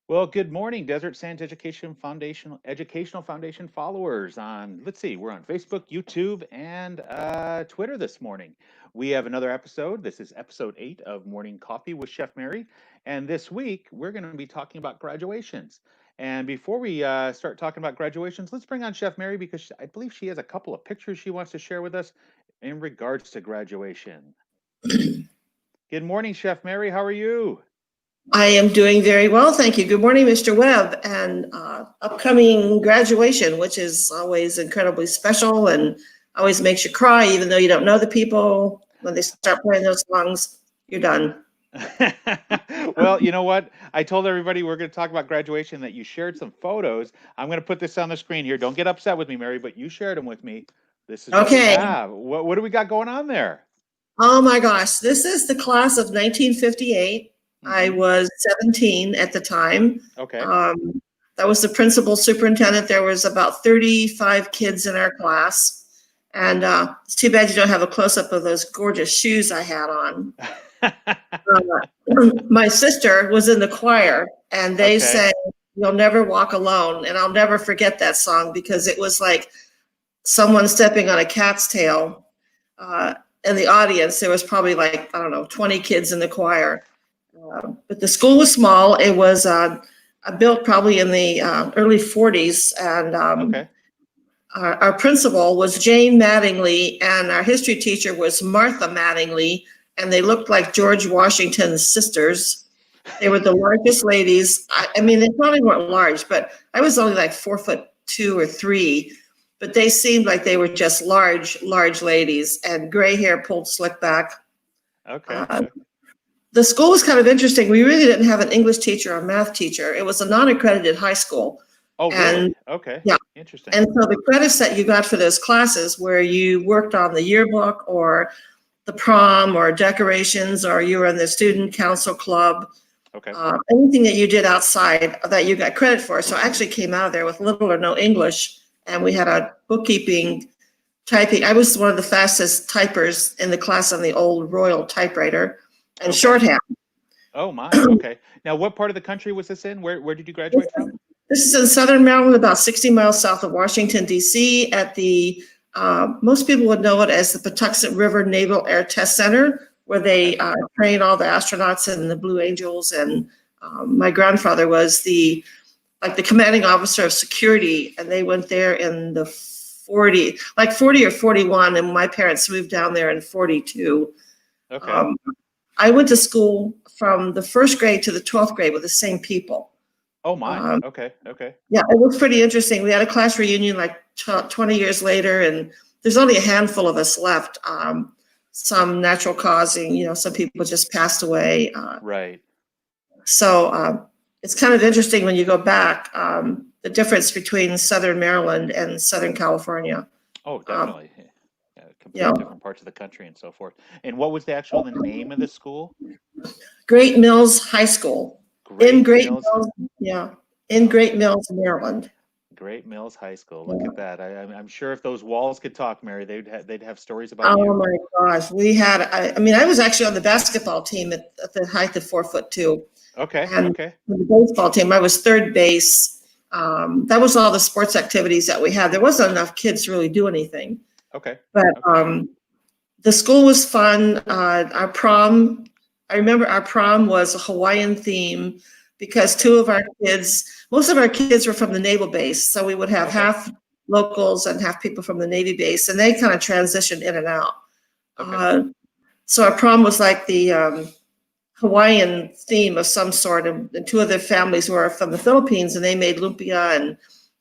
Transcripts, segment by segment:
Well, good morning, Desert Sands Educational Foundation followers on, let's see, we're on Facebook, YouTube, and Twitter this morning. We have another episode. This is episode 8 of Morning Coffee with Chef Mary. And this week, we're going to be talking about graduations. And before we start talking about graduations, let's bring on Chef Mary because I believe she has a couple of pictures she wants to share with us in regards to graduation. Good morning, Chef Mary. How are you? I am doing very well, thank you. Good morning, Mr. Webb, and upcoming graduation, which is always incredibly special and always makes you cry, even though you don't know the people. When they start playing those songs, you're done. Well, you know what? I told everybody we're going to talk about graduation, that you shared some photos. I'm going to put this on the screen here. Don't get upset with me, Mary, but you shared them with me. This is what we Okay. have. What do we got going on there? Oh my gosh, this is the class of 1958. I was 17 at the time. Okay. That was the principal superintendent. There was about 35 kids in our class. And it's too bad you don't have a close-up of those gorgeous shoes I had on. My sister was in the choir, and they sang "You'll Never Walk Alone," and I'll never forget that song because it was like someone stepping on a cat's tail. In the audience, there was probably like, I don't know, 20 kids in the choir. But the school was small. It was built probably in the early 40s, and our principal was Jane Mattingly, and our history teacher was Martha Mattingly, and they looked like George Washington's sisters. They were the largest ladies. I mean, they probably weren't large, but I was only like 4'2" or 3", but they seemed like they were just large ladies, and gray hair pulled slick back. The school was kind of interesting. We really didn't have an English teacher or math teacher. It was a non-accredited high school. Oh, really? Okay. Yeah. Interesting. And so the credits that you got for those classes where you worked on the yearbook or the prom or decorations, or you were in the student council club, anything that you did outside that you got credit for. So I actually came out of there with little or no English, and we had a bookkeeping, typing. I was one of the fastest typers in the class on the old Royal typewriter and shorthand. Oh my, okay. Now, what part of the country was this in? Where did you graduate from? This is in southern Maryland, about 60 miles south of Washington, D.C., at the, most people would know it as the Patuxent River Naval Air Test Center, where they train all the astronauts and the Blue Angels. And my grandfather was the commanding officer of security, and they went there in the 40 or 41, and my parents moved down there in 42. Okay. I went to school from the first grade to the 12th grade with the same people. Oh my, okay. Yeah, it was pretty interesting. We had a class reunion like 20 years later, and there's only a handful of us left. Some natural causing, some people just passed away. Right. So it's kind of interesting when you go back, the difference between Southern Maryland and Southern California. Oh, definitely. Completely different parts of the country and so forth. And what was the name of the school? Great Mills High School. In Great Mills, Maryland. Great Mills High School. Look at that. I'm sure if those walls could talk, Mary, they'd have stories about you. Oh my gosh, we had. I was actually on the basketball team at the height of 4'2". Okay. And the baseball team, I was third base. That was all the sports activities that we had. There wasn't enough kids to really do anything. Okay. But the school was fun. Our prom, I remember our prom was a Hawaiian theme because most of our kids were from the naval base. So we would have half locals and half people from the Navy base, and they kind of transitioned in and out. So our prom was like the Hawaiian theme of some sort, and two of their families were from the Philippines, and they made lumpia and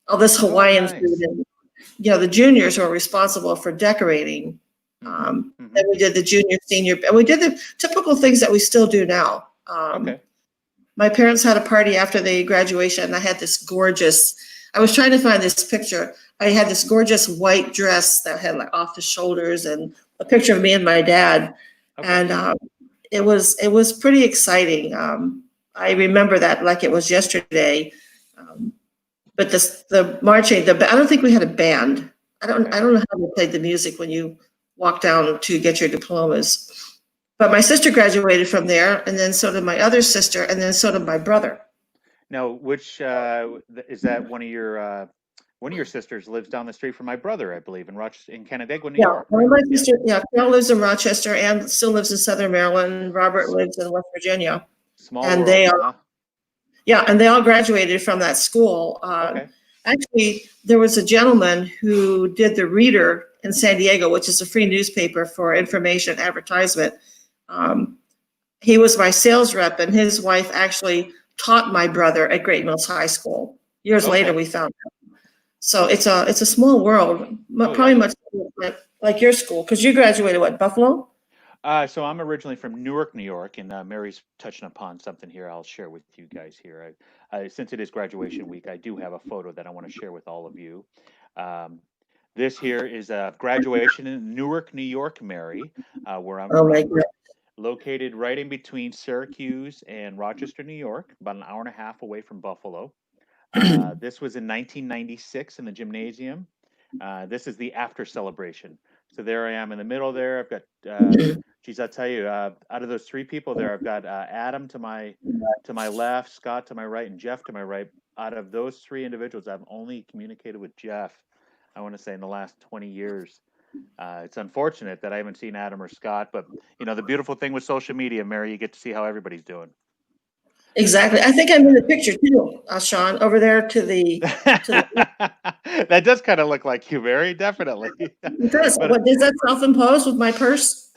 all this Hawaiian food. And the juniors were responsible for decorating. Then we did the junior, senior, and we did the typical things that we still do now. My parents had a party after the graduation, and I had this gorgeous, I was trying to find this picture. I had this gorgeous white dress that had like off the shoulders, and a picture of me and my dad. And it was pretty exciting. I remember that like it was yesterday. But the marching, I don't think we had a band. I don't know how they played the music when you walk down to get your diplomas. But my sister graduated from there, and then so did my other sister, and then so did my brother. Now, which is that one of your sisters lives down the street from my brother, I believe, in Rochester, in Canandaigua, New Yeah, York, one of right? my Yeah. sister, yeah, Carol lives in Rochester and still lives in Southern Maryland. Robert S- lives in West Virginia. Small And world, they huh? Yeah, and they all graduated from that school. Okay. Actually, there was a gentleman who did the Reader in San Diego, which is a free newspaper for information advertisement. Um, he was my sales rep, and his wife actually taught my brother at Great Mills High School. Years later, Okay. we found out. So it's a small world, Oh probably yeah. much like your school, because you graduated what, Buffalo? So I'm originally from Newark, New York, and Mary's touching upon something here. I'll share with you guys here. Since it is graduation week, I do have a photo that I want to share with all of you. Um, this here is a graduation in Newark, New York, Mary, where I'm Oh my from, God. located right in between Syracuse and Rochester, New York, about an hour and a half away from Buffalo. This was in 1996 in the gymnasium. This is the after celebration. So there I am in the middle there. I've got, geez, I'll tell you, out of those three people there, I've got Adam to my left, Scott to my right, and Jeff to my right. Out of those three individuals, I've only communicated with Jeff, I want to say in the last 20 years. It's unfortunate that I haven't seen Adam or Scott, but you know, the beautiful thing with social media, Mary, you get to see how everybody's doing. Exactly. I think I'm in the picture too, Sean, over there to the. That does kind of look like you, Mary, definitely. It does. But What is that self-imposed with my purse?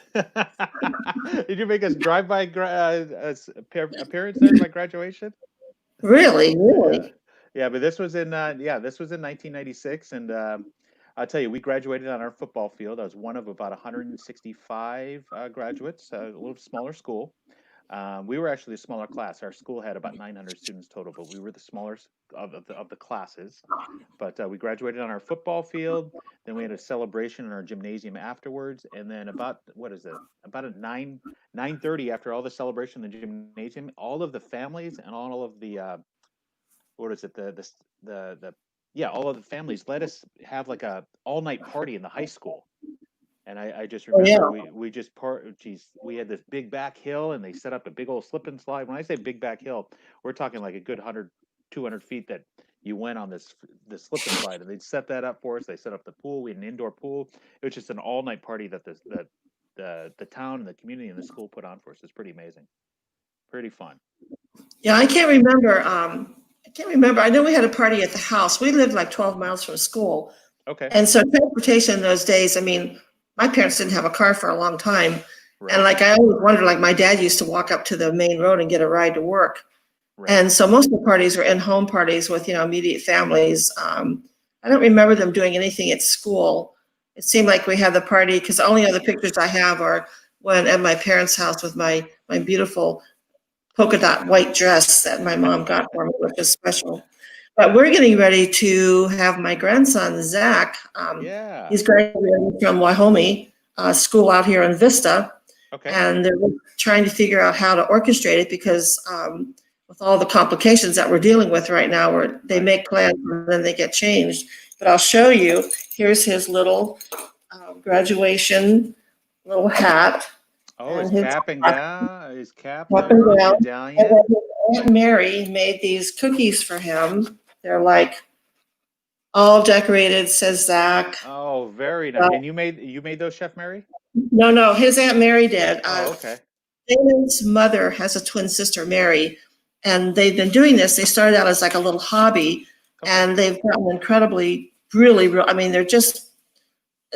did you make us drive-by appearance there at my graduation? Really, Yeah, really. yeah. But this was in 1996, and I'll tell you, we graduated on our football field. I was one of about 165 graduates, a little smaller school. We were actually a smaller class. Our school had about 900 students total, but we were the smallest of the classes. But we graduated on our football field. Then we had a celebration in our gymnasium afterwards. And then about what is it? About at 9:30 after all the celebration in the gymnasium, all of the families and all of the what is it? The yeah, all of the families let us have like a all night party in the high school. And I just Oh, yeah. remember we just geez, we had this big back hill and they set up a big old slip and slide. When I say big back hill, we're talking like a good 100, 200 feet that you went on this slip and slide. And they'd set that up for us. They set up the pool. We had an indoor pool. It was just an all night party that the town and the community and the school put on for us. It's pretty amazing, pretty fun. Yeah, I can't remember. I can't remember. I know we had a party at the house. We lived like 12 miles from school. Okay, And so transportation in those days, I mean, my parents didn't have a car for a long time. And right, like I always wondered, like my dad used to walk up to the main road and get a ride to work. right. And so most of the parties were in-home parties with, immediate families. I don't remember them doing anything at school. It seemed like we had the party because the only other pictures I have are when at my parents' house with my beautiful polka dot white dress that my mom got for me, which is special. But we're getting ready to have my grandson, Zach. Yeah. He's graduating from Wyoming school out here in Vista. Okay. And they're trying to figure out how to orchestrate it because with all the complications that we're dealing with right now, where they Right. make plans and then they get changed. But I'll show you. Here's his little graduation little hat. Oh, And his his cap and gown, his cap up and there, down. And medallion. then his Aunt Mary made these cookies for him. They're like all decorated, says Zach. Oh, very nice. And you made those, Chef Mary? No, his Aunt Mary did. Oh, okay. Damon's mother has a twin sister, Mary, and they've been doing this. They started out as like a little hobby, Okay. and they've gotten incredibly, really, I mean, they're just,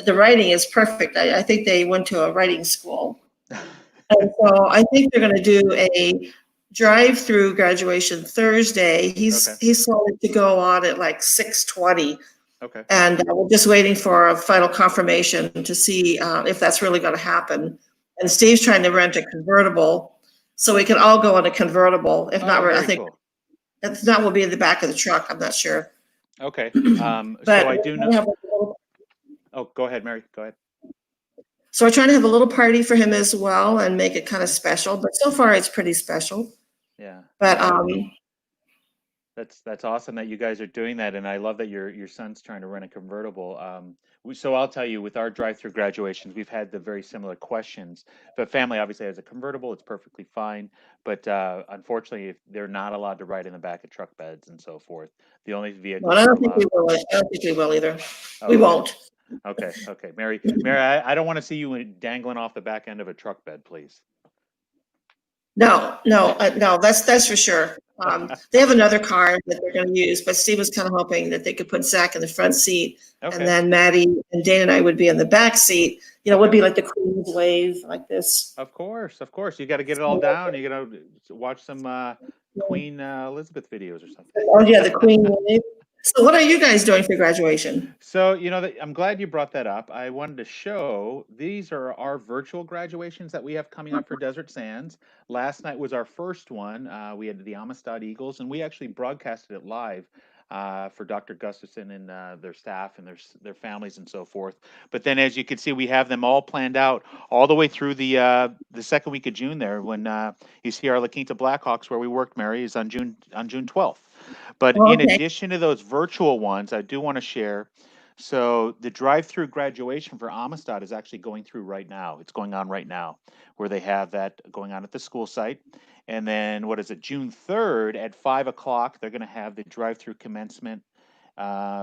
the writing is perfect. I think they went to a writing school. And so I think they're going to do a drive-through graduation Thursday. He's Okay. he's slated to go on at like 6:20, Okay. and we're just waiting for a final confirmation to see if that's really going to happen. And Steve's trying to rent a convertible, so we can all go in a convertible. If not, Oh, I very think cool. if not, we'll be in the back of the truck. I'm not sure. Okay. But So I do know. have a little, Oh, go ahead, Mary. Go ahead. so we're trying to have a little party for him as well and make it kind of special. But so far, it's pretty special. Yeah. But That's awesome that you guys are doing that, and I love that your son's trying to rent a convertible. So I'll tell you, with our drive-through graduations, we've had the very similar questions. If a family obviously has a convertible, it's perfectly fine, but unfortunately, if they're not allowed to ride in the back of truck beds and so forth. The only Well, vehicles I they're don't think we allowed. will. I don't think we will either. We Okay, won't. okay, Mary, I don't want to see you dangling off the back end of a truck bed, please. No, no, no, that's for sure. They have another car that they're gonna use, but Steve was kind of hoping that they could put Zach in the front seat, and Okay, then Maddie and Dana and I would be in the back seat. You know, it would okay. be like the Queen's wave, like this. Of course, of course. You got to get it all down. You got to watch some Queen Elizabeth videos or something. Oh, yeah, the Queen wave. So what are you guys doing for graduation? So, I'm glad you brought that up. I wanted to show these are our virtual graduations that we have coming up for Desert Sands. Last night was our first one. We had the Amistad Eagles, and we actually broadcasted it live for Dr. Gustafson and their staff and their families and so forth. But then, as you can see, we have them all planned out all the way through the second week of June. There, when you see our La Quinta Blackhawks, where we worked, Mary, is on June 12th. But Oh, in okay. addition to those virtual ones, I do want to share. So the drive-through graduation for Amistad is actually going through right now. It's going on right now, where they have that going on at the school site. And then what is it? June 3rd at 5 o'clock, they're going to have the drive-through commencement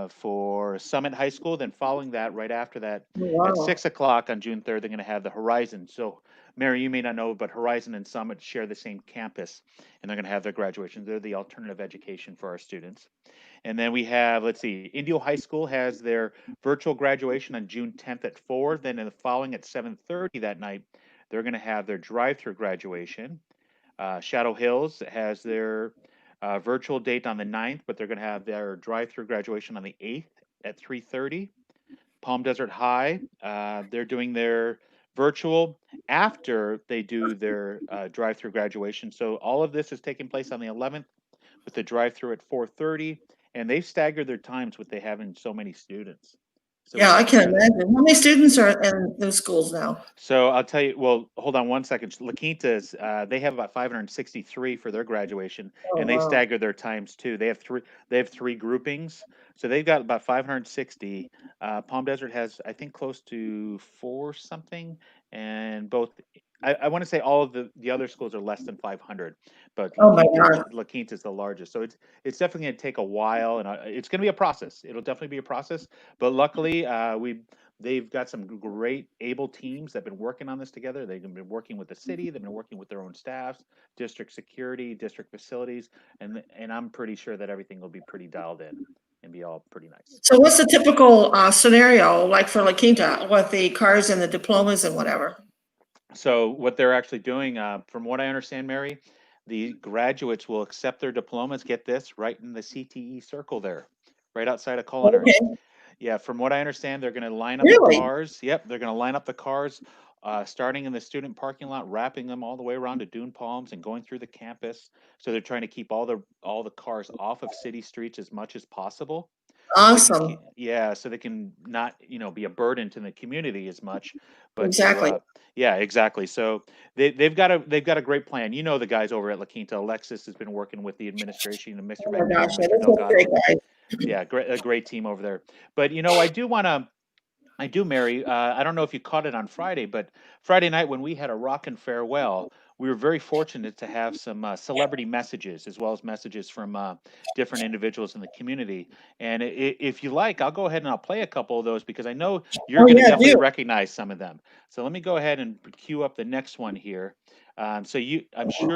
for Summit High School. Then following that, right after that, at Wow. 6 o'clock on June 3rd, they're going to have the Horizon. So, Mary, you may not know, but Horizon and Summit share the same campus, and they're going to have their graduation. They're the alternative education for our students. And then we have, let's see, Indio High School has their virtual graduation on June 10th at 4. Then in the following at 7:30 that night, they're going to have their drive-through graduation. Shadow Hills has their virtual date on the 9th, but they're going to have their drive-through graduation on the 8th at 3:30. Palm Desert High, they're doing their virtual after they do their drive-through graduation. So all of this is taking place on the 11th with the drive-through at 4:30, and they've staggered their times with they having so many students. So Yeah, it's I can incredible. imagine. How many students are in those schools now? So I'll tell you. Well, hold on one second. La Quinta's, they have about 563 for their graduation, Oh, and they wow. stagger their times too. They have three. They have three groupings, so they've got about 560. Palm Desert has, I think, close to four something, and both. I want to say all of the other schools are less than 500, but Oh, my God. La Quinta's the largest. So it's definitely going to take a while, and it's going to be a process. It'll definitely be a process, but luckily, they've got some great able teams that have been working on this together. They've been working with the city. They've been working with their own staffs, district security, district facilities, and I'm pretty sure that everything will be pretty dialed in and be all pretty nice. So what's the typical scenario like for La Quinta with the cars and the diplomas and whatever? So what they're actually doing, from what I understand, Mary, the graduates will accept their diplomas. Get this, right in the CTE circle there, right outside of culinary. Okay, Yeah, from what I understand, they're going to line up the really? cars. Yep, they're going to line up the cars, starting in the student parking lot, wrapping them all the way around to Dune Palms, and going through the campus. So they're trying to keep all the cars off of city streets as much as possible. So they can keep, Awesome. yeah, so they can not, be a burden to the community as much, but Exactly. yeah, exactly. So they've got a great plan. You know the guys over at La Quinta. Alexis has been working with the administration and Mr. Oh my Magoo, gosh, yeah, Mr. that's a great Delgado. guy. Yeah, a great team over there. But I do, Mary. I don't know if you caught it on Friday, but Friday night when we had a rock and farewell, we were very fortunate to have some celebrity messages as well as messages from different individuals in the community. And if you like, I'll go ahead and I'll play a couple of those because I know you're Oh, going to yeah, definitely do. recognize some of them. So let me go ahead and queue up the next one here. I'm sure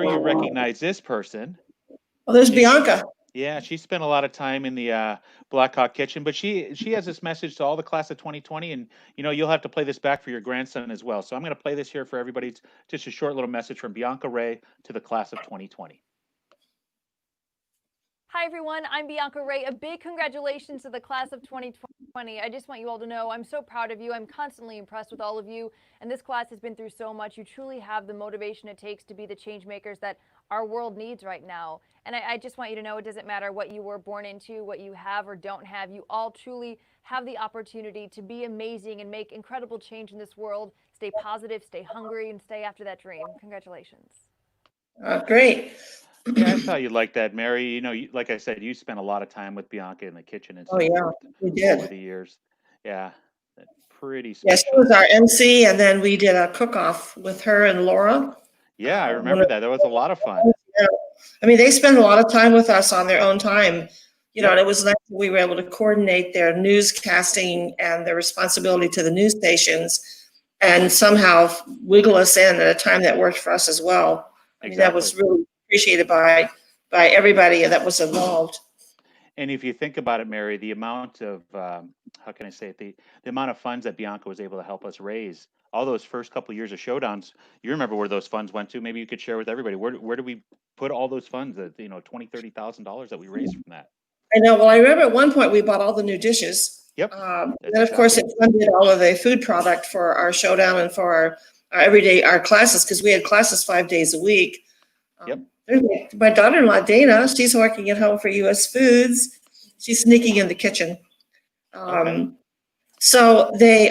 you recognize this person. Oh, there's She, Bianca. yeah, she spent a lot of time in the Blackhawk kitchen, but she has this message to all the class of 2020, and you'll have to play this back for your grandson as well. So I'm going to play this here for everybody. It's just a short little message from Bianca Ray to the class of 2020. Hi everyone, I'm Bianca Ray. A big congratulations to the class of 2020. I just want you all to know I'm so proud of you. I'm constantly impressed with all of you, and this class has been through so much. You truly have the motivation it takes to be the change makers that our world needs right now. And I just want you to know it doesn't matter what you were born into, what you have or don't have. You all truly have the opportunity to be amazing and make incredible change in this world. Stay positive, stay hungry, and stay after that dream. Congratulations. Great. Yeah, I thought you'd like that, Mary. You know, like I said, you spent a lot of time with Bianca in the kitchen and Oh, so yeah, forth we over did. the years. Yeah, pretty Yeah, she was special. our MC, and then we did a cook-off with her and Laura. Yeah, I One remember of that. That was a lot of fun. yeah. I mean, they spend a lot of time with us on their own time, and Yep, it was nice that we were able to coordinate their newscasting and their responsibility to the news stations and somehow wiggle us in at a time that worked for us as well. I mean, that exactly. was really appreciated by everybody that was involved. And if you think about it, Mary, the amount of how can I say it, the amount of funds that Bianca was able to help us raise, all those first couple years of showdowns, you remember where those funds went to? Maybe you could share with everybody. Where did we put all those funds? That $20,000, $30,000 that we raised from that. I know. Well, I remember at one point we bought all the new dishes. Yep, that's Then, of course, exactly. it funded all of the food product for our showdown and for our everyday our classes because we had classes 5 days a week. Yep. There's my daughter-in-law Dana. She's working at home for U.S. Foods. She's sneaking in the kitchen. Okay. So they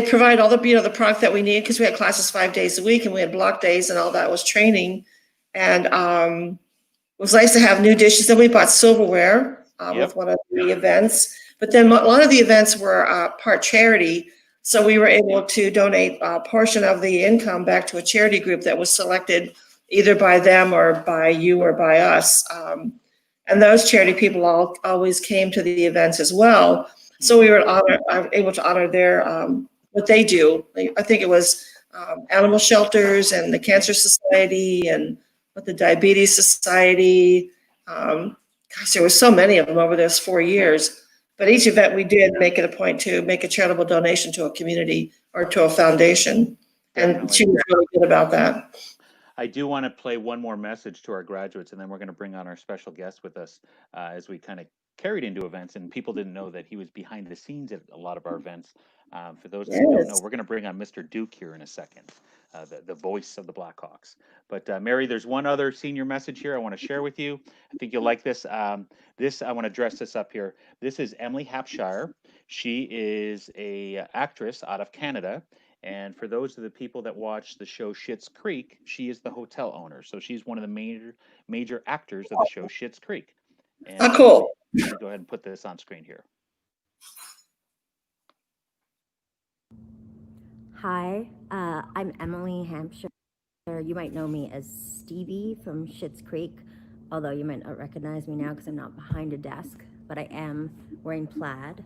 provide all the product that we need because we had classes 5 days a week and we had block days and all that was training. And it was nice to have new dishes. Then we bought silverware Yep. with one of the events. But then a lot of the events were part charity. So we were able to donate a portion of the income back to a charity group that was selected either by them or by you or by us. And those charity people always came to the events as well. So we were able to honor their what they do. I think it was animal shelters and the Cancer Society and with the Diabetes Society. Gosh, there were so many of them over those 4 years. But each event we did make it a point to make a charitable donation to a community or to a foundation. And Definitely. she was really good about that. I do want to play one more message to our graduates, and then we're going to bring on our special guest with us as we kind of carried into events. And people didn't know that he was behind the scenes at a lot of our events. For those that don't know, Yes. we're going to bring on Mr. Duke here in a second, the voice of the Blackhawks. But Mary, there's one other senior message here I want to share with you. I think you'll like this. This I want to dress this up here. This is Emily Hapshire. She is a actress out of Canada. And for those of the people that watch the show Schitt's Creek, she is the hotel owner. So she's one of the major actors of the show Schitt's Creek. And Oh, cool. let me go ahead and put this on screen here. Hi, I'm Emily Hampshire. You might know me as Stevie from Schitt's Creek, although you might not recognize me now because I'm not behind a desk, but I am wearing plaid.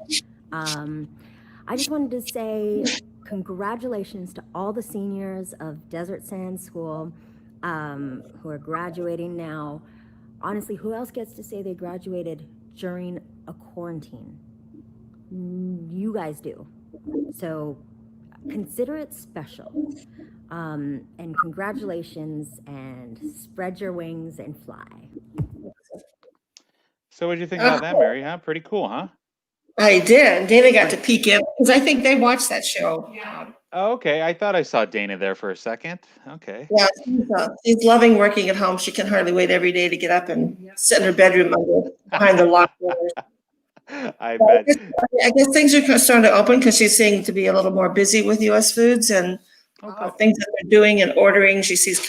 I just wanted to say congratulations to all the seniors of Desert Sand School who are graduating now. Honestly, who else gets to say they graduated during a quarantine? You guys do. So consider it special. And congratulations, and spread your wings and fly. So what did you think about that, Mary? Huh? Pretty cool, huh? I did. Dana got to peek in because I think they watched that show. Oh, okay. I thought I saw Dana there for a second. Okay. Yeah, she's loving working at home. She can hardly wait every day to get up and sit in her bedroom behind the locked doors. I bet. I guess things are starting to open because she's seeming to be a little more busy with U.S. Foods and things that they're doing and ordering. She sees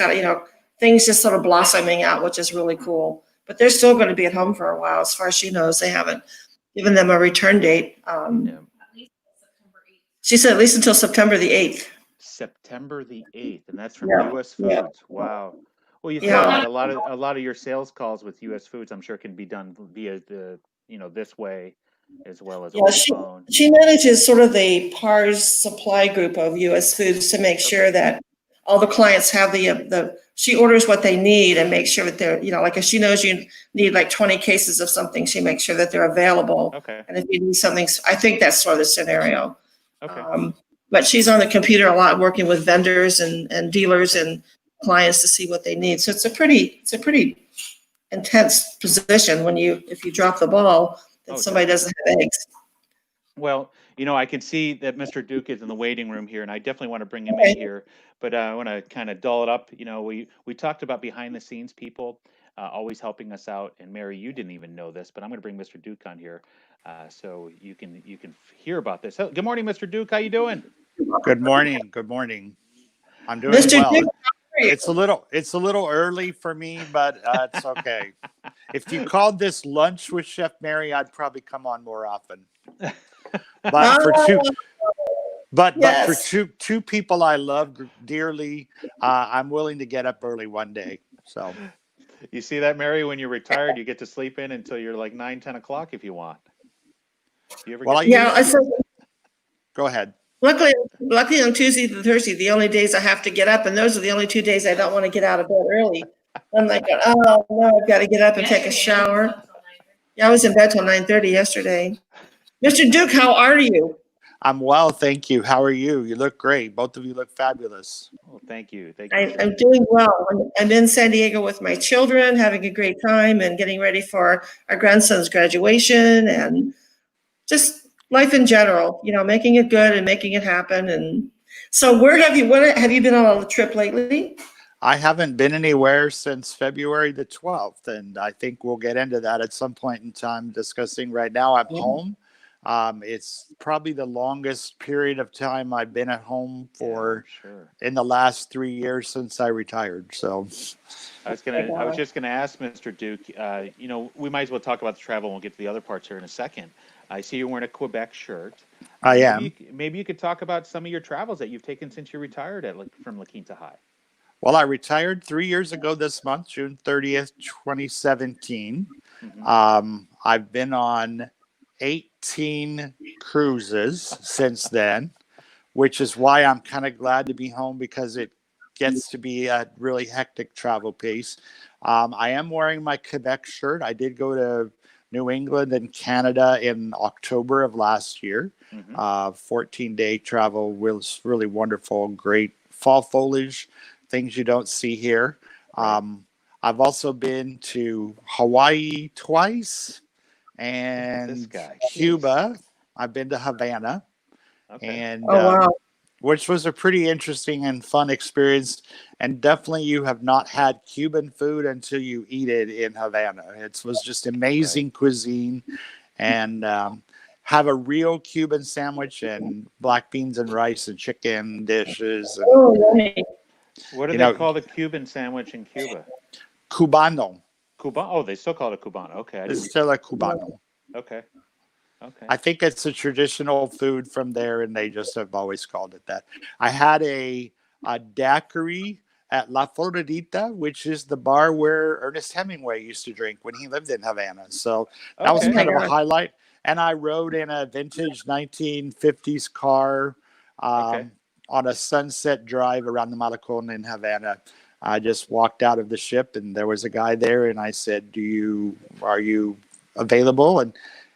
things just sort of blossoming out, which is really cool. But they're still going to be at home for a while. As far as she knows, they haven't given them a return date. Yeah. She said at least until September the 8th. September the 8th, and that's from Yeah, U.S. yeah. Foods. Wow. Well, you Yeah. thought a lot of your sales calls with U.S. Foods, I'm sure, can be done via this way as well as over the phone. She manages sort of the PARS supply group of U.S. Foods to make sure that all the clients have she orders what they need and makes sure that they're, like if she knows you need like 20 cases of something, she makes sure that they're available. Okay. And if you need something, I think that's sort of the scenario. Okay. But she's on the computer a lot, working with vendors and dealers and clients to see what they need. So it's a pretty intense position if you drop the ball, that somebody doesn't have eggs. Well, I can see that Mr. Duke is in the waiting room here, and I definitely want to bring him in here. But I want to kind of dull it up. We talked about behind the scenes people always helping us out. And Mary, you didn't even know this, but I'm going to bring Mr. Duke on here so you can hear about this. Good morning, Mr. Duke. How you doing? Good morning. Good morning. I'm doing Mr. well. Duke, it's a little early for me, but it's okay. If you called this lunch with Chef Mary, I'd probably come on more often. But for two, Oh, but for yes. two people I love dearly, I'm willing to get up early one day. So You see that, Mary? When you're retired, you get to sleep in until you're like 9, 10 o'clock if you want. You ever well, get I to do Yeah, I that? said, go ahead. luckily on Tuesday and Thursday, the only days I have to get up, and those are the only 2 days I don't want to get out of bed early. I'm like, oh no, I've got to get up and take a shower. Yeah, I was in bed till 9:30 yesterday. Mr. Duke, how are you? I'm well, thank you. How are you? You look great. Both of you look fabulous. Oh, thank you. Thank you, I'm sir. doing well. I'm in San Diego with my children, having a great time and getting ready for our grandson's graduation and just life in general, making it good and making it happen. And so where have you been on a trip lately? I haven't been anywhere since February the 12th, and I think we'll get into that at some point in time discussing. Right now, I'm home. It's probably the longest period of time I've been at home for Sure. in the last 3 years since I retired. So I was just gonna ask Mr. Duke. We might as well talk about the travel. And we'll get to the other parts here in a second. I see you're wearing a Quebec shirt. I am. Maybe you could talk about some of your travels that you've taken since you retired from La Quinta High. Well, I retired 3 years ago this month, June 30th, 2017. Mhm. I've been on 18 cruises since then, which is why I'm kind of glad to be home because it gets to be a really hectic travel pace. I am wearing my Quebec shirt. I did go to New England and Canada in October of last year. Mhm. 14-day travel was really wonderful. Great fall foliage, things you don't see here. Right. I've also been to Hawaii twice Look at this and guy. Cuba. I've been to Havana, Okay. and Oh, wow. which was a pretty interesting and fun experience. And definitely, you have not had Cuban food until you eat it in Havana. It was just amazing cuisine, and have a real Cuban sandwich and black beans and rice and chicken dishes, and Oh, yummy. What do you they know, call the Cuban sandwich in Cuba? cubano. Cuban. Oh, they still call it a Cubano. Okay. It's still a cubano. Okay. Okay. I think it's a traditional food from there, and they just have always called it that. I had a daiquiri at La Floridita, which is the bar where Ernest Hemingway used to drink when he lived in Havana. So that was Okay. kind of a gosh. highlight. And I rode in a vintage 1950s car Okay. on a sunset drive around the Malecon in Havana. I just walked out of the ship, and there was a guy there, and I said, are you available? And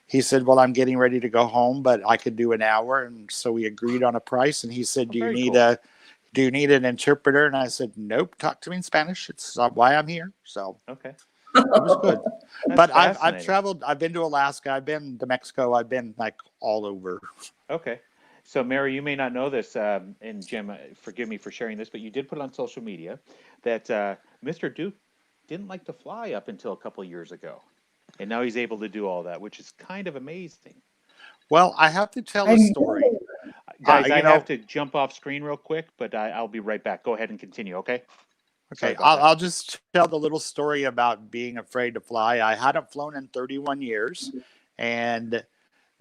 he said, well, I'm getting ready to go home, but I could do an hour. And so we agreed on a price. And he said, Oh, do you very need cool. an interpreter? And I said, nope, talk to me in Spanish. It's why I'm here. So Okay. it was good. That's But I've fascinating. traveled. I've been to Alaska. I've been to Mexico. I've been like all over. Okay. So, Mary, you may not know this, and Jim, forgive me for sharing this, but you did put it on social media that Mr. Duke didn't like to fly up until a couple of years ago. And now he's able to do all that, which is kind of amazing. Well, I have to tell a I'm story. Guys, I You know, have to jump off screen real quick, but I'll be right back. Go ahead and continue, okay? Sorry okay, about that. I'll just tell the little story about being afraid to fly. I hadn't flown in 31 years, and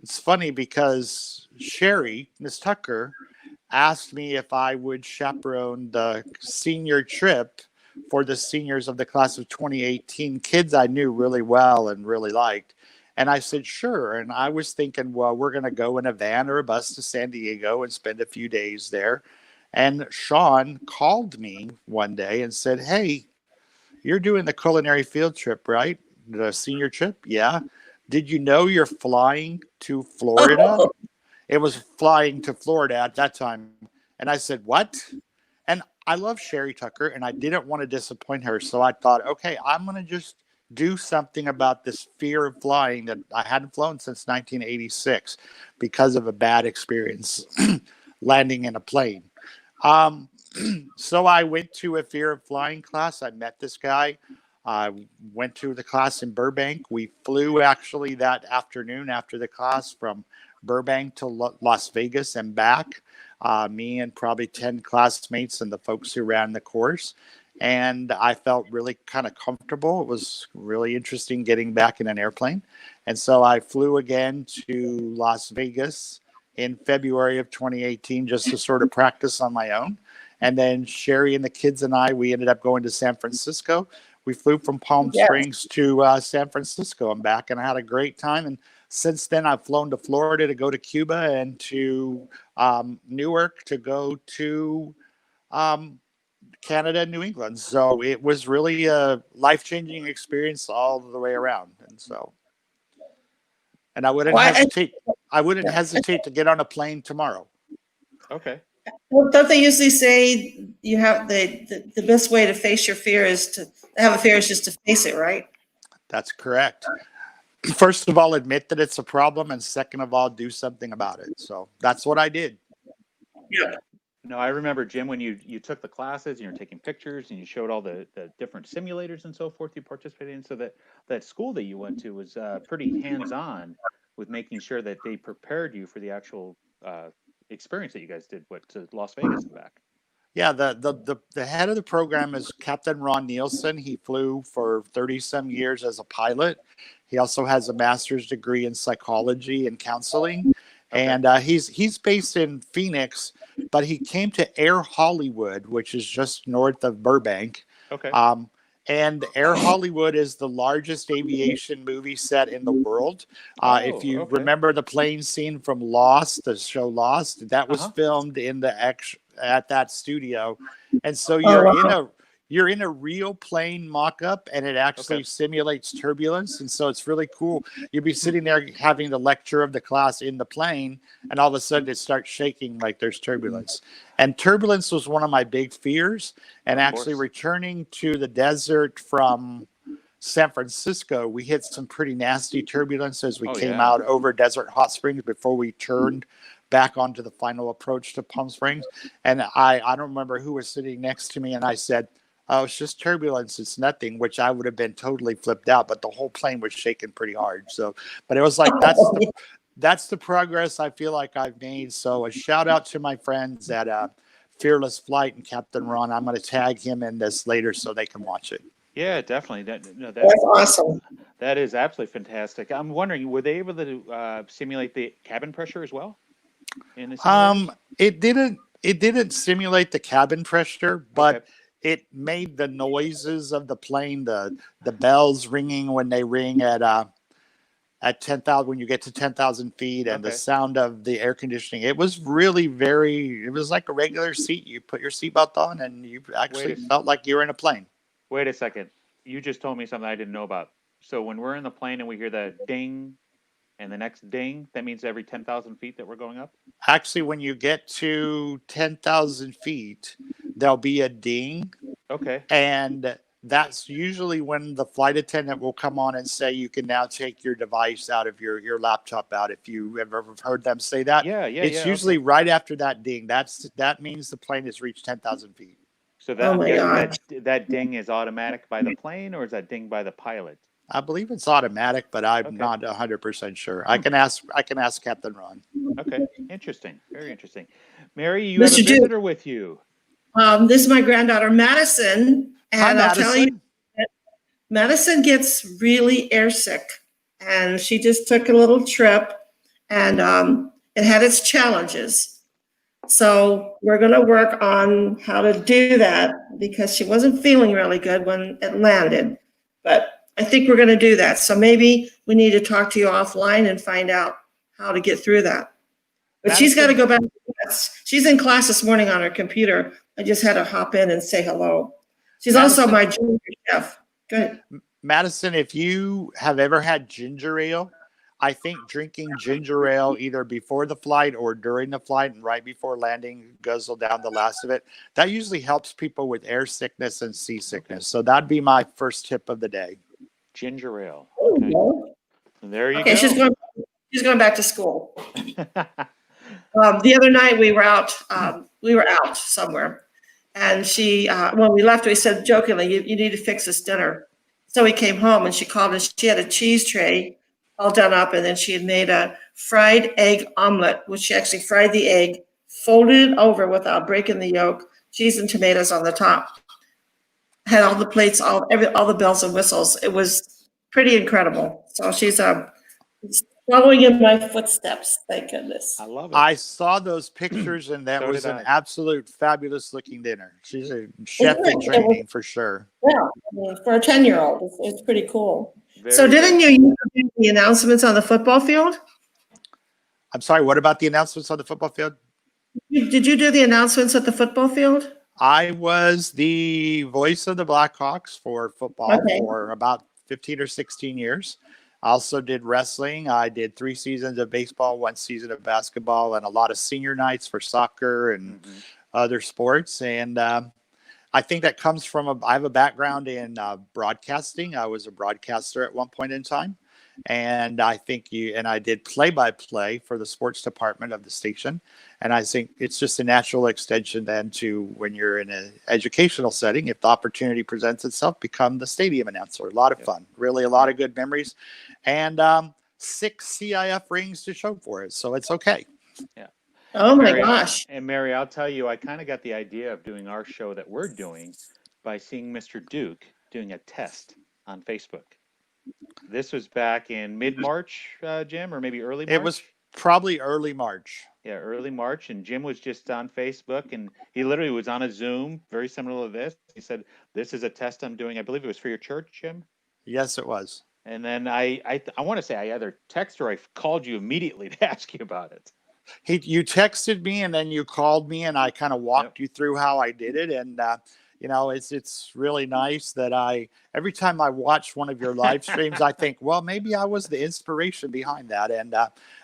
it's funny because Sherry, Miss Tucker, asked me if I would chaperone the senior trip for the seniors of the class of 2018, kids I knew really well and really liked. And I said, sure. And I was thinking, well, we're going to go in a van or a bus to San Diego and spend a few days there. And Sean called me one day and said, hey, you're doing the culinary field trip, right? The senior trip? Yeah. Did you know you're flying to Florida? It was flying to Florida at that time. And I said, what? And I love Sherry Tucker, and I didn't want to disappoint her. So I thought, okay, I'm going to just do something about this fear of flying that I hadn't flown since 1986 because of a bad experience landing in a plane. Um, so I went to a fear of flying class. I met this guy. I went to the class in Burbank. We flew actually that afternoon after the class from Burbank to Las Vegas and back. me and probably 10 classmates and the folks who ran the course. And I felt really kind of comfortable. It was really interesting getting back in an airplane. And so I flew again to Las Vegas in February of 2018 just to sort of practice on my own. And then Sherry and the kids and I, we ended up going to San Francisco. We flew from Palm Springs to San Francisco and back, and I had a great time. And since then, I've flown to Florida to go to Cuba and to Newark to go to Canada and New England. So it was really a life-changing experience all the way around. And so, and I wouldn't hesitate. I wouldn't hesitate to get on a plane tomorrow. Okay. Well, don't they usually say you have the best way to face your fear is to have a fear is just to face it, right? That's correct. First of all, admit that it's a problem, and second of all, do something about it. So that's what I did. Yeah. No, I remember, Jim, when you took the classes and you were taking pictures and you showed all the different simulators and so forth you participated in. So that school that you went to was pretty hands-on with making sure that they prepared you for the actual experience that you guys did to Las Vegas and back. Yeah, the head of the program is Captain Ron Nielsen. He flew for 30-some years as a pilot. He also has a master's degree in psychology and counseling. Okay. And he's based in Phoenix, but he came to Air Hollywood, which is just north of Burbank. Okay. And Air Hollywood is the largest aviation movie set in the world. If you remember the plane scene from Lost, the show Lost, that was filmed in at that studio. And so you're in a real plane mock-up, and it actually simulates turbulence. And so it's really cool. You'll be sitting there having the lecture of the class in the plane, and all of a sudden it starts shaking like there's turbulence. And turbulence was one of my big fears. And actually returning to the desert from San Francisco, we hit some pretty nasty turbulence as we came out over Desert Hot Springs before we turned back onto the final approach to Palm Springs. And I don't remember who was sitting next to me, and I said, "Oh, it's just turbulence. It's nothing," which I would have been totally flipped out, but the whole plane was shaking pretty hard. So, but it was like, that's the progress I feel like I've made. So a shout out to my friends at Fearless Flight and Captain Ron. I'm going to tag him in this later so they can watch it. Yeah, definitely. That's awesome. That is absolutely fantastic. I'm wondering, were they able to simulate the cabin pressure as well? In the it didn't simulate the cabin pressure, but it made the noises of the plane, the bells ringing when they ring at 10,000, when you get to 10,000 feet, and the sound of the air conditioning. It was really it was like a regular seat. You put your seatbelt on and you actually felt like you were in a plane. Wait a second. You just told me something I didn't know about. So when we're in the plane and we hear the ding and the next ding, that means every 10,000 feet that we're going up? Actually, when you get to 10,000 feet, there'll be a ding. Okay. And that's usually when the flight attendant will come on and say, you can now take your device out of your laptop out. If you have ever heard them say that. It's usually right after that ding. That means the plane has reached 10,000 feet. So that ding is automatic by the plane, or is that ding by the pilot? I believe it's automatic, but I'm not 100% sure. I can ask Captain Ron. Okay. Interesting. Very interesting. Mary, you have a visitor with you. This is my granddaughter, Madison. And I'll tell you, Madison gets really airsick. And she just took a little trip, and it had its challenges. So we're going to work on how to do that, because she wasn't feeling really good when it landed. But I think we're going to do that. So maybe we need to talk to you offline and find out how to get through that. But she's got to go back to class. She's in class this morning on her computer. I just had to hop in and say hello. She's also my junior chef. Go ahead. Madison, if you have ever had ginger ale, I think drinking ginger ale either before the flight or during the flight and right before landing, guzzle down the last of it. That usually helps people with air sickness and seasickness. So that'd be my first tip of the day. Ginger ale. Okay. There you go. She's going back to school. The other night we were out somewhere, and she when we left, we said jokingly, you need to fix this dinner. So we came home, and she called us. She had a cheese tray all done up, and then she had made a fried egg omelet, which she actually fried the egg, folded it over without breaking the yolk, cheese and tomatoes on the top. Had all the plates, all the bells and whistles. It was pretty incredible. So she's following in my footsteps. Thank goodness. I love it. I saw those pictures, and that So was did an I. absolute fabulous looking dinner. She's a chef in It was- training for sure. Yeah, I mean, for a 10-year-old, it's pretty cool. Very So good. didn't you used to do the announcements on the football field? I'm sorry, what about the announcements on the football field? Did you do the announcements at the football field? I was the voice of the Blackhawks for football Okay. for about 15 or 16 years. I also did wrestling. I did 3 seasons of baseball, 1 season of basketball, and a lot of senior nights for soccer and other sports. And I think that comes from I have a background in broadcasting. I was a broadcaster at one point in time. And I think I did play-by-play for the sports department of the station. And I think it's just a natural extension then to when you're in an educational setting, if the opportunity presents itself, become the stadium announcer. A lot of fun, really a lot of good memories, and 6 CIF rings to show for it. So it's okay. Oh my Mary, gosh. And Mary, I'll tell you, I kind of got the idea of doing our show that we're doing by seeing Mr. Duke doing a test on Facebook. This was back in mid-March, Jim, or maybe early March? It was probably early March. Yeah, early March, and Jim was just on Facebook, and he literally was on a Zoom, very similar to this. He said, "This is a test I'm doing." I believe it was for your church, Jim. Yes, it was. And then I want to say I either texted or I called you immediately to ask you about it. You texted me and then you called me, and I kind of walked you through how I did it. And it's really nice that every time I watch one of your live streams, I think, well, maybe I was the inspiration behind that. And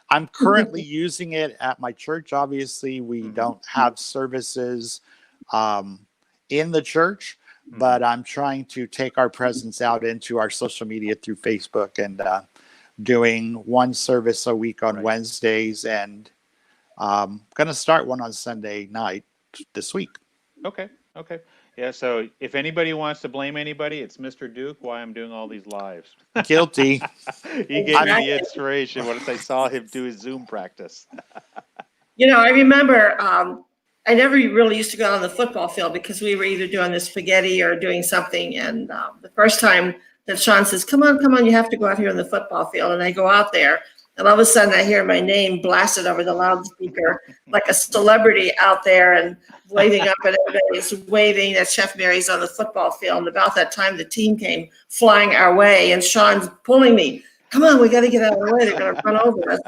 I'm currently using it at my church. Obviously, we don't have services in the church, but I'm trying to take our presence out into our social media through Facebook and doing 1 service a week on Wednesdays, and going to start one on Sunday night this week. Okay. Yeah, so if anybody wants to blame anybody, it's Mr. Duke, why I'm doing all these lives. Guilty. He gave me the inspiration once I saw him do his Zoom practice. I remember I never really used to go out on the football field because we were either doing the spaghetti or doing something. And the first time that Sean says, come on, you have to go out here on the football field. And I go out there, and all of a sudden I hear my name blasted over the loudspeaker like a celebrity out there, and waving up, and everybody's waving that Chef Mary's on the football field. And about that time, the team came flying our way, and Sean's pulling me. Come on, we got to get out of the way. They're going to run over us.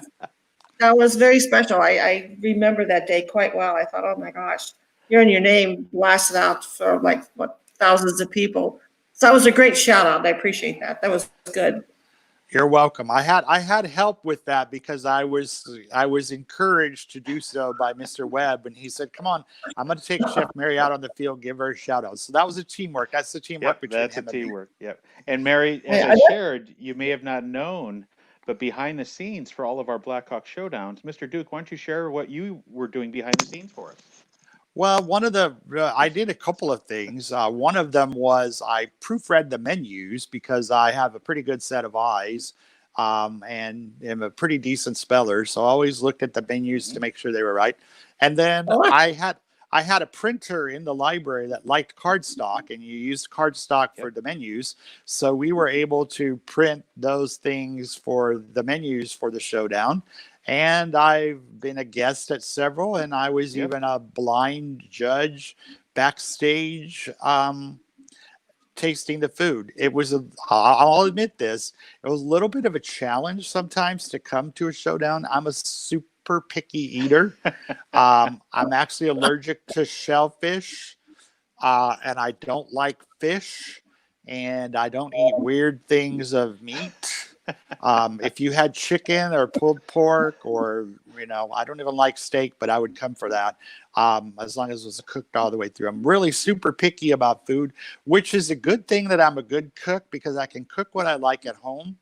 That was very special. I remember that day quite well. I thought, oh my gosh, hearing your name blasted out for thousands of people. So that was a great shout out. I appreciate that. That was good. You're welcome. I had help with that because I was encouraged to do so by Mr. Webb, and he said, "Come on, I'm going to take Chef Mary out on the field, give her a shout out." So that was a teamwork. That's the teamwork between that's him a and me. teamwork. Yep. And Mary, as I shared, you may have not known, but behind the scenes for all of our Blackhawk showdowns, Mr. Duke, why don't you share what you were doing behind the scenes for us? Well, I did a couple of things. One of them was I proofread the menus because I have a pretty good set of eyes and am a pretty decent speller. So I always looked at the menus to make sure they were right. And then I had a printer in the library that liked cardstock, and you used cardstock for the menus. So we were able to print those things for the menus for the showdown. And I've been a guest at several, and I was even a blind judge backstage tasting the food. It was I'll admit this, it was a little bit of a challenge sometimes to come to a showdown. I'm a super picky eater. I'm actually allergic to shellfish, and I don't like fish, and I don't eat weird things of meat. If you had chicken or pulled pork, or I don't even like steak, but I would come for that, as long as it was cooked all the way through. I'm really super picky about food, which is a good thing that I'm a good cook, because I can cook what I like at home.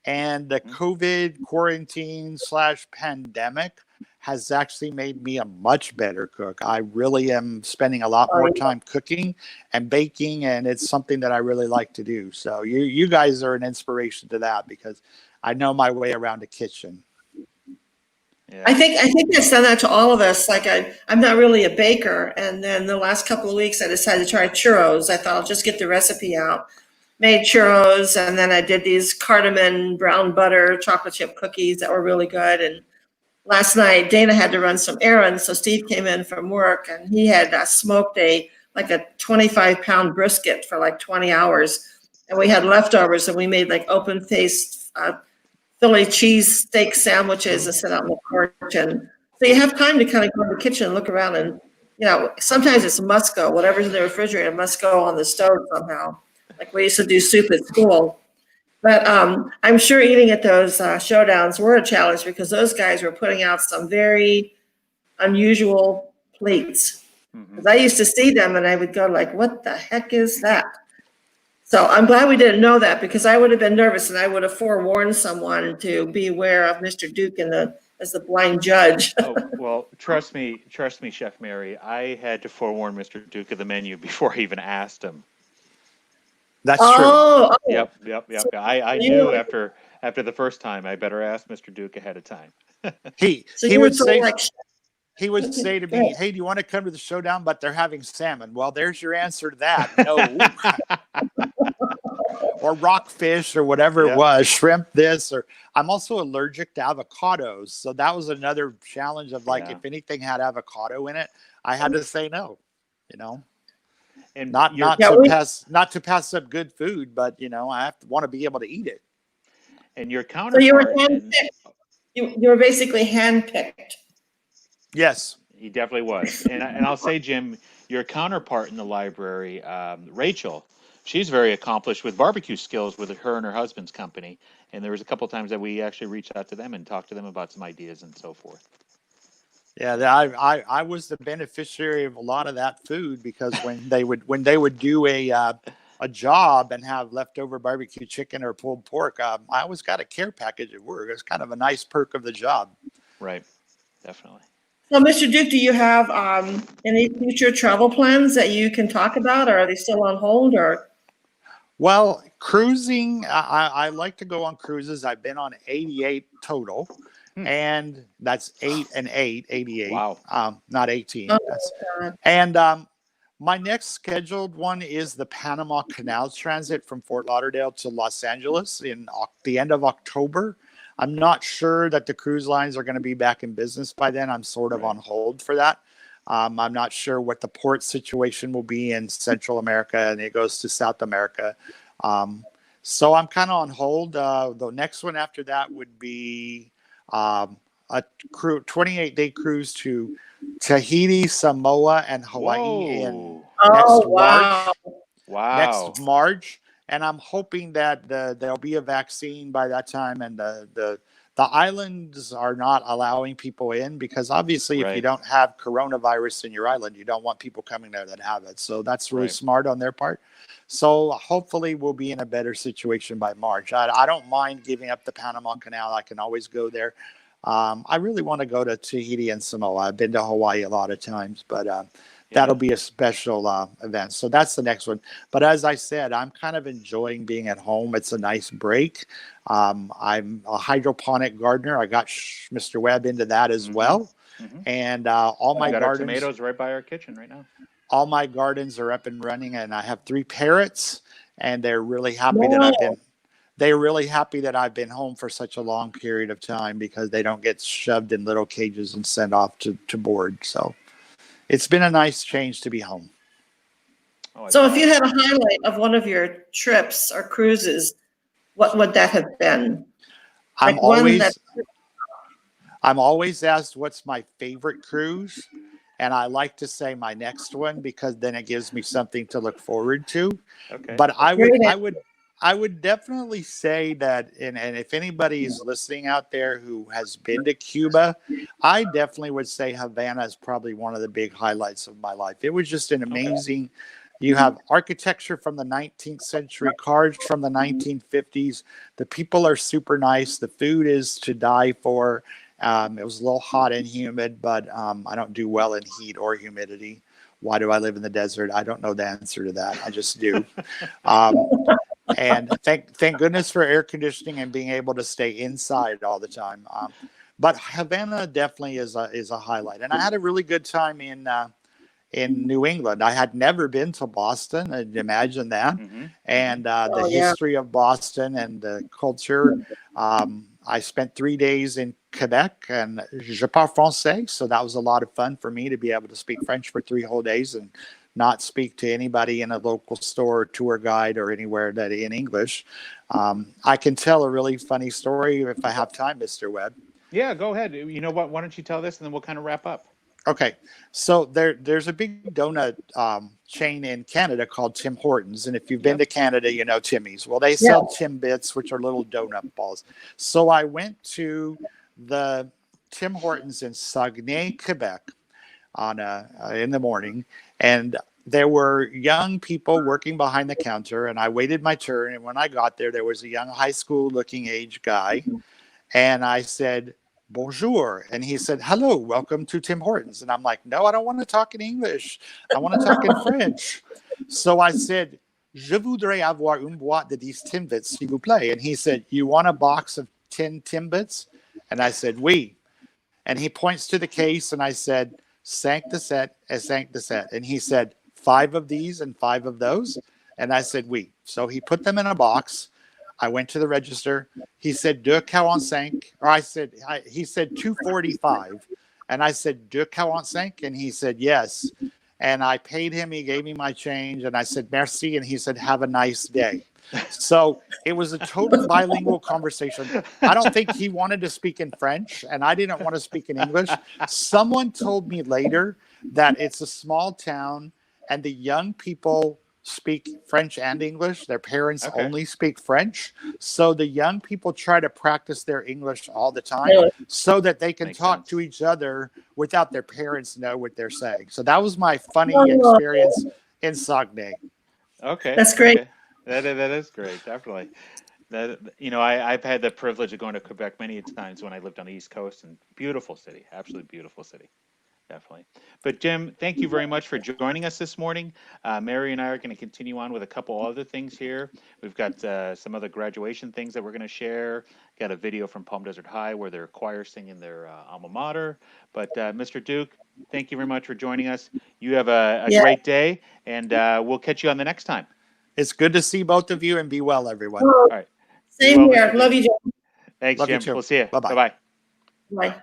And the COVID quarantine / pandemic has actually made me a much better cook. I really am spending a lot more time cooking and baking, and it's something that I really like to do. So you guys are an inspiration to that, because I know my way around a kitchen. Yeah. I think I've done that to all of us. Like I'm not really a baker, and then the last couple of weeks I decided to try churros. I thought I'll just get the recipe out, made churros, and then I did these cardamom brown butter chocolate chip cookies that were really good. And last night Dana had to run some errands, so Steve came in from work, and he had smoked a 25-pound brisket for like 20 hours, and we had leftovers, and we made like open faced Philly cheese steak sandwiches and sit out on the porch. And so you have time to kind of go in the kitchen and look around, and sometimes it's must go. Whatever's in the refrigerator must go on the stove somehow. Like we used to do soup at school. But I'm sure eating at those showdowns were a challenge because those guys were putting out some very unusual plates. Mhm. 'Cause I used to see them and I would go like, what the heck is that? So I'm glad we didn't know that, because I would have been nervous and I would have forewarned someone to be aware of Mr. Duke as the blind judge. Oh, well, trust me, Chef Mary. I had to forewarn Mr. Duke of the menu before I even asked him. That's true. Oh, Yep. So I you knew were- after the first time I better ask Mr. Duke ahead of time. He so he you were would sort say of like, he would say to Go me, ahead. "Hey, do you want to come to the showdown? But they're having salmon." Well, there's your answer to that. No. Or rockfish or whatever it Yep. was, shrimp this, or I'm also allergic to avocados. So that was another challenge of like, Yeah. if anything had avocado in it, I had to say no, you know, And not your not Yeah, to we- pass up good food, but I have to want to be able to eat it. and your So you were counterpart, and handpicked. You were basically handpicked. Yes. he definitely was. And I'll say, Jim, your counterpart in the library, Rachel, she's very accomplished with barbecue skills with her and her husband's company. And there was a couple times that we actually reached out to them and talked to them about some ideas and so forth. Yeah, I was the beneficiary of a lot of that food, because when they would do a job and have leftover barbecue chicken or pulled pork, I always got a care package at work. It was kind of a nice perk of the job. Right. Definitely. So, Mr. Duke, do you have any future travel plans that you can talk about, or are they still on hold? Or Well, cruising, I like to go on cruises. I've been on 88 total, and that's 8 and 8, 88. Wow. Not 18. Oh, That's, God. and my next scheduled one is the Panama Canal Transit from Fort Lauderdale to Los Angeles in the end of October. I'm not sure that the cruise lines are going to be back in business by then. I'm sort of Right. on hold for that. I'm not sure what the port situation will be in Central America, and it goes to South America. So I'm kind of on hold. The next one after that would be a 28-day cruise to Tahiti, Samoa, and Hawaii in Whoa. Oh, March. wow. Next March, and I'm hoping that there'll be a vaccine by that time, and the islands are not allowing people in, because obviously if you Right. don't have coronavirus in your island, you don't want people coming there that have it. So that's really Right. smart on their part. So hopefully we'll be in a better situation by March. I don't mind giving up the Panama Canal. I can always go there. I really want to go to Tahiti and Samoa. I've been to Hawaii a lot of times, but that'll be a special event. So that's the next one. But as I said, I'm kind of enjoying being at home. It's a nice break. I'm a hydroponic gardener. I got Mr. Webb into that as well. Mhm. And all my We got our gardens, tomatoes right by our kitchen right now. all my gardens are up and running, and I have 3 parrots, and they're really happy that they're really happy that I've been home for such a long period of time, because they don't get shoved in little cages and sent off to board. So it's been a nice change to be home. Oh, I So, if bet. you had a highlight of one of your trips or cruises, what would that have been? I'm Like one always that- I'm always asked what's my favorite cruise, and I like to say my next one, because then it gives me something to look forward to. Okay. But Great I would definitely say that, and if anybody is listening out there who has been to Cuba, I definitely would say Havana is probably one of the big highlights of my life. It was just an amazing. You have architecture from the 19th century, cars from the 1950s. The people are super nice. The food is to die for. It was a little hot and humid, but I don't do well in heat or humidity. Why do I live in the desert? I don't know the answer to that. I just do. And thank goodness for air conditioning and being able to stay inside all the time. but Havana definitely is a highlight. And I had a really good time in New England. I had never been to Boston. I'd imagine that. And the history of Boston and the culture. I spent 3 days in Quebec, and je parle français, so that was a lot of fun for me to be able to speak French for 3 whole days and not speak to anybody in a local store, tour guide, or anywhere that in English. I can tell a really funny story if I have time, Mr. Webb. Yeah, go ahead. You know what? Why don't you tell this, and then we'll kind of wrap up. Okay, so there's a big donut chain in Canada called Tim Hortons, and if you've been to Canada, you know Timmy's. Well, they sell Timbits, which are little donut balls. So I went to the Tim Hortons in Saguenay, Quebec, on in the morning, and there were young people working behind the counter, and I waited my turn. And when I got there, there was a young high school looking age guy, and I said, bonjour. And he said, hello, welcome to Tim Hortons. And I'm like, no, I don't want to talk in English. I want to talk in French. So I said, je voudrais avoir une boîte de 10 Timbits, s'il vous plaît. And he said, you want a box of 10 Timbits? And I said, oui. And he points to the case, and I said, 5 de set et 5 de set. And he said, 5 of these and 5 of those. And I said, oui. So he put them in a box. I went to the register. He said, 2.45. Or he said 2.45. And I said, 2.45. And he said, yes. And I paid him. He gave me my change. And I said, merci. And he said, have a nice day. So it was a total bilingual conversation. I don't think he wanted to speak in French, and I didn't want to speak in English. Someone told me later that it's a small town, and the young people speak French and English. Their parents only speak French. So the young people try to practice their English all the time so that they can talk to each other without their parents know what they're saying. So that was my funny experience in Saguenay. Okay. That's great. Okay. That is great. Definitely. I've had the privilege of going to Quebec many times when I lived on the East Coast, and beautiful city, absolutely beautiful city. Definitely. But Jim, thank you very much for joining us this morning. Mary and I are going to continue on with a couple other things here. We've got some other graduation things that we're going to share. Got a video from Palm Desert High where their choir singing their alma mater. But Mr. Duke, thank you very much for joining us. You have a great day, and we'll catch you on the next time. It's good to see both of you, and be well, everyone. All right. Same here. Love you, Jim. Thanks, Love you Jim. too. We'll see you. Bye-bye. Bye-bye. Bye.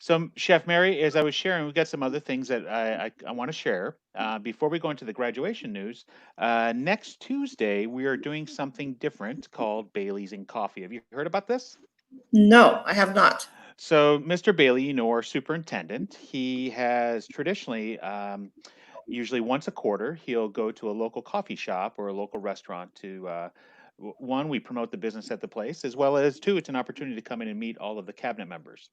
So, Chef Mary, as I was sharing, we've got some other things that I want to share. Before we go into the graduation news, next Tuesday, we are doing something different called Bailey's and Coffee. Have you heard about this? No, I have not. So, Mr. Bailey, our superintendent, he has traditionally, usually once a quarter, he'll go to a local coffee shop or a local restaurant to one, we promote the business at the place, as well as two, it's an opportunity to come in and meet all of the cabinet members.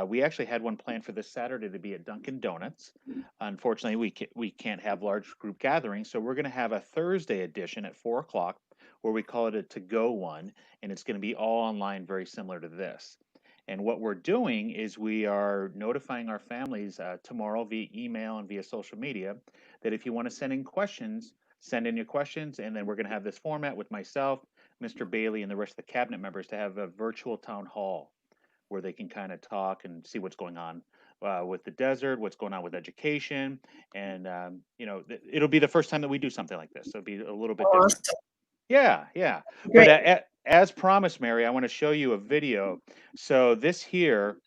We actually had one planned for this Saturday to be at Dunkin' Donuts. Unfortunately, we can't have large group gatherings, so we're going to have a Thursday edition at 4 o'clock, where we call it a to-go one, and it's going to be all online, very similar to this. And what we're doing is we are notifying our families tomorrow via email and via social media that if you want to send in questions, send in your questions, and then we're going to have this format with myself, Mr. Bailey, and the rest of the cabinet members to have a virtual town hall where they can kind of talk and see what's going on with the desert, what's going on with education, and it'll be the first time that we do something like this. So it'll be a little bit different. Yeah. Great. But as promised, Mary, I want to show you a video. So this here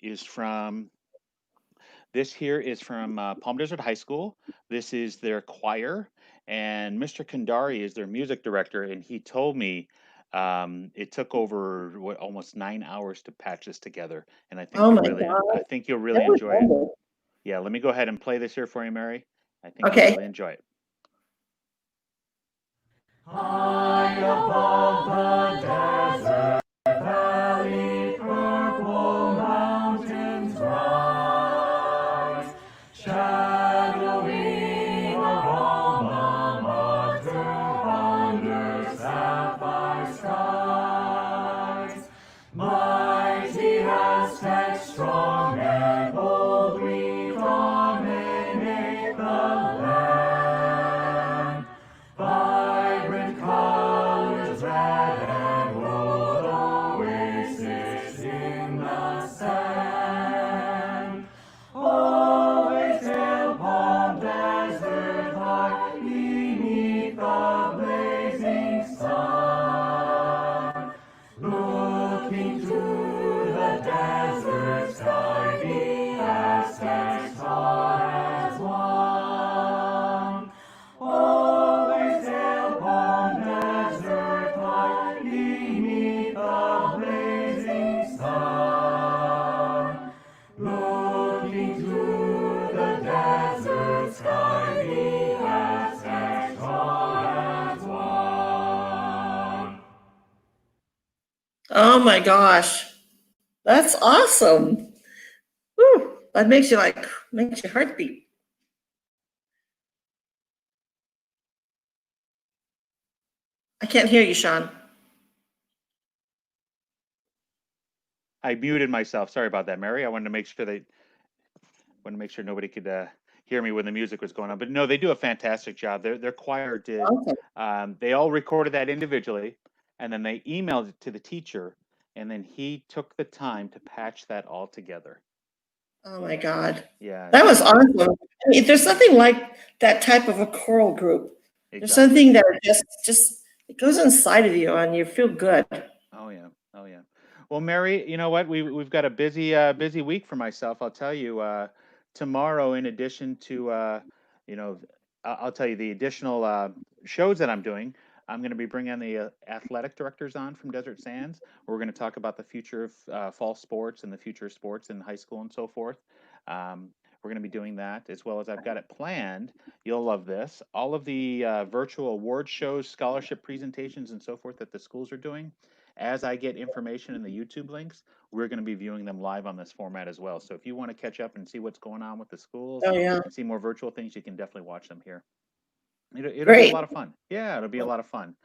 is from Palm Desert High School. This is their choir, and Mr. Kandari is their music director, and he told me it took over almost 9 hours to patch this together, and I think you'll really enjoy it. Yeah, let me go ahead and play this here for you, Mary. I think you'll really enjoy it. High above the desert valley, purple mountains rise, shadowing our alma mater under sapphire skies. Mighty Aztec, strong and bold, we dominate the land. Vibrant colors Oh my gosh. That's awesome. Whew. That makes your heart beat. I can't hear you, Sean. I muted myself. Sorry about that, Mary. I wanted to make sure nobody could hear me when the music was going on. But no, they do a fantastic job. Their choir did. Okay. They all recorded that individually, and then they emailed it to the teacher, and then he took the time to patch that all together. Oh my God. Yeah, That was awesome. I mean, there's nothing like that type of a choral group. There's exactly. something that just it goes inside of you and you feel good. Oh yeah, oh yeah. Well, Mary, you know what? We've got a busy week for myself. I'll tell you. Tomorrow, in addition to you know, I'll tell you the additional shows that I'm doing. I'm going to be bringing the athletic directors on from Desert Sands. We're going to talk about the future of fall sports and the future of sports in high school and so forth. We're going to be doing that, as well as I've got it planned. You'll love this. All of the virtual award shows, scholarship presentations, and so forth that the schools are doing. As I get information in the YouTube links, we're going to be viewing them live on this format as well. So if you want to catch up and see what's going on with the schools Oh yeah. and see more virtual things, you can definitely watch them here. It'll be a Great. lot of fun. Yeah, it'll be a lot of fun.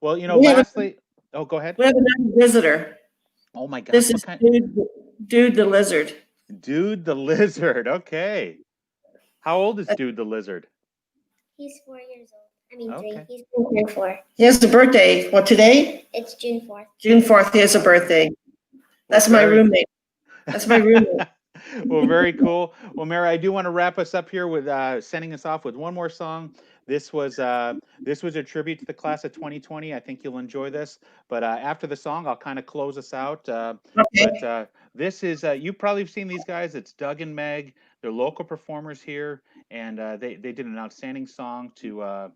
Well, We have lastly, oh, go ahead. We have another visitor. Oh my gosh, This what is kind? Dude the Lizard. Dude the Lizard. Okay. How old is Dude the Lizard? He's 4 years old. I mean, Okay. 3. He's been here 4. He has a birthday. What, today? It's June 4th. June 4th, he has a birthday. That's my Very- roommate. That's my roommate. Well, very cool. Well, Mary, I do want to wrap us up here with sending us off with one more song. This was a tribute to the class of 2020. I think you'll enjoy this. But after the song, I'll kind of close us out. Okay. But this is you probably have seen these guys. It's Doug and Meg. They're local performers here, and they did an outstanding song to.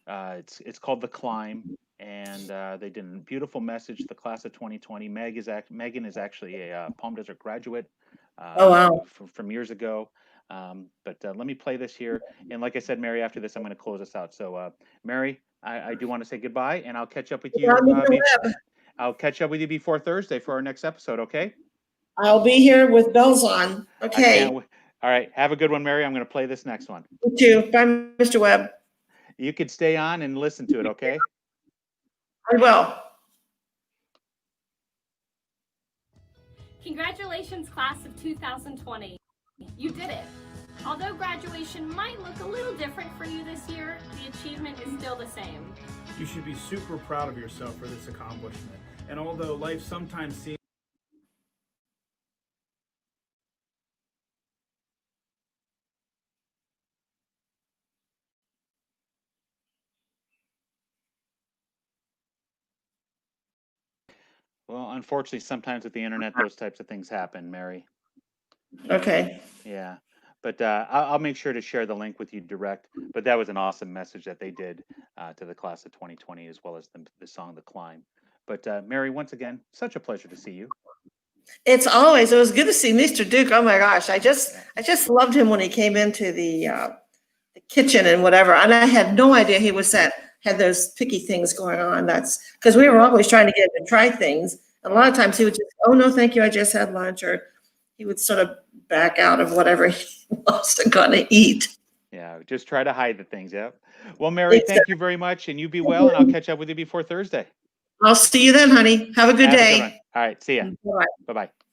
It's called The Climb, and they did a beautiful message to the class of 2020. Megan is actually a Palm Desert graduate. Oh, wow. From years ago. But let me play this here. And like I said, Mary, after this, I'm going to close us out. So, Mary, I do want to say goodbye, and I'll catch up with you. I'll catch up with you before Thursday for our next episode. Okay? I'll be here with bells on. Okay. All right. Have a good one, Mary. I'm going to play this next one. You too. Bye, Mr. Webb. You could stay on and listen to it. Okay? I will. Congratulations, class of 2020. You did it. Although graduation might look a little different for you this year, the achievement is still the same. You should be super proud of yourself for this accomplishment. And although life sometimes seems Well, unfortunately, sometimes with the internet, those types of things happen, Mary. Okay. Yeah. But I'll make sure to share the link with you direct. But that was an awesome message that they did to the class of 2020, as well as the song The Climb. But Mary, once again, such a pleasure to see you. It was good to see Mr. Duke. Oh my gosh. I just loved him when he came into the kitchen and whatever. And I had no idea he was had those picky things going on. That's because we were always trying to get him to try things. And a lot of times he would just, oh no, thank you. I just had lunch, or he would sort of back out of whatever he was going to eat. Yeah, just try to hide the things. Yeah. Well, Mary, thank you very much, and you be well, and I'll catch up with you before Thursday. I'll see you then, honey. Have a good Have a day. good one. All right, see ya. Bye-bye. Bye-bye.